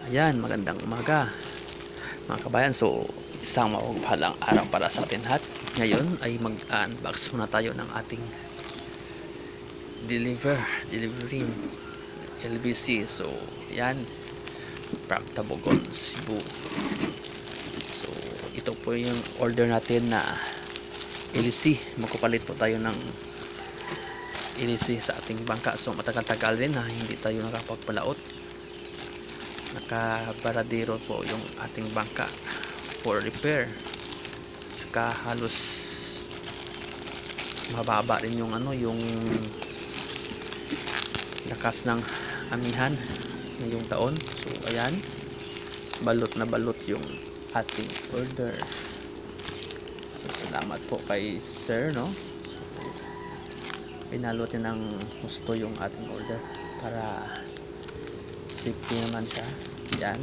Ayan, magandang umaga mga kabayan. So, isang mapagpalang araw para sa atin lahat. Ngayon ay mag-unbox muna tayo ng ating delivering LBC. So, yan, Park Tabogon, Cebu. So, ito po yung order natin na LC. Magpapalit po tayo ng LC sa ating bangka. So, matagal-tagal din na hindi tayo nakapagpalaot. Nakabaradero po yung ating bangka for repair. Saka halos mababa rin yung yung lakas ng amihan ngayong taon. So ayan, balot na balot yung ating order. So, salamat po kay sir, no? So, pinalot niya ng gusto yung ating order para safety naman siya. Yan.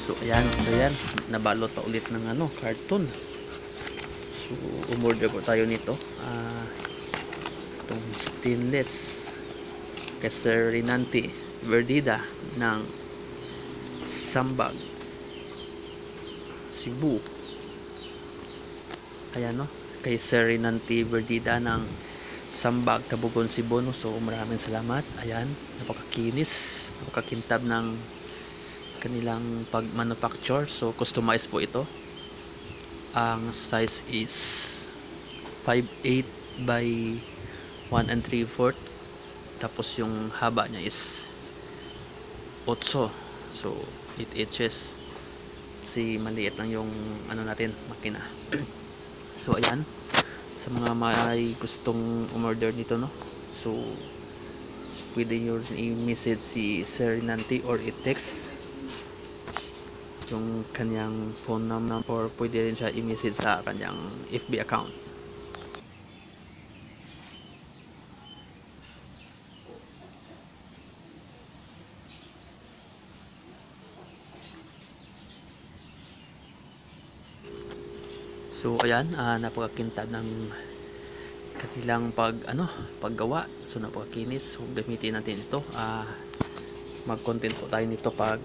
So ayan, nabalot pa ulit ng carton. So umorder po tayo nito. Itong stainless kay Sir Rinanti Verdida ng Sambag, Cebu. Ayan, no, kay Sir Rinanti Verdida ng Sambag, Tabogon, Cebu, no? So maraming salamat. Ayan, napakakinis, napakakintab ng kanilang pag-manufacture. So customized po ito. Ang size is 5'8" by 1 3/4. Tapos yung haba niya is 8. So 8 inches. Kasi maliit lang yung natin, makina. So ayan, sa mga may gustong umorder nito, no, so pwede nyo i-message si Sir Nanti or i-text yung kanyang phone number, or pwede rin siya i-message sa kanyang FB account. So ayan, napakakintab ng kanilang paggawa. So napakakinis. So gamitin natin ito. Mag-content po tayo nito pag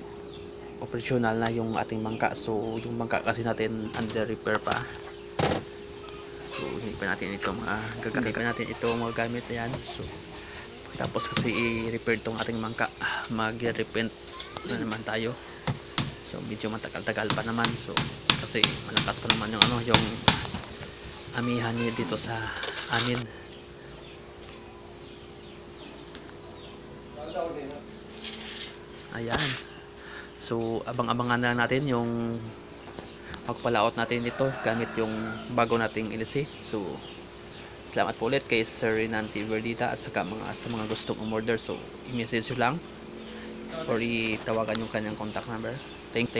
operational na yung ating bangka. So yung bangka kasi natin under repair pa. So hindi pa natin ito magagamit yan. So tapos kasi i-repair tong ating bangka, mag-repaint na naman tayo. So medyo matagal-tagal pa naman. So kasi malakas pa naman yung amihan niya dito sa amin. Ayan. So abang-abangan na natin yung pagpalaot natin dito gamit yung bago nating LC. So salamat po ulit kay Sir Rinanti Verdita at saka sa mga gustong umorder. So i-message nyo lang or itawagan yung kanyang contact number. Thank you.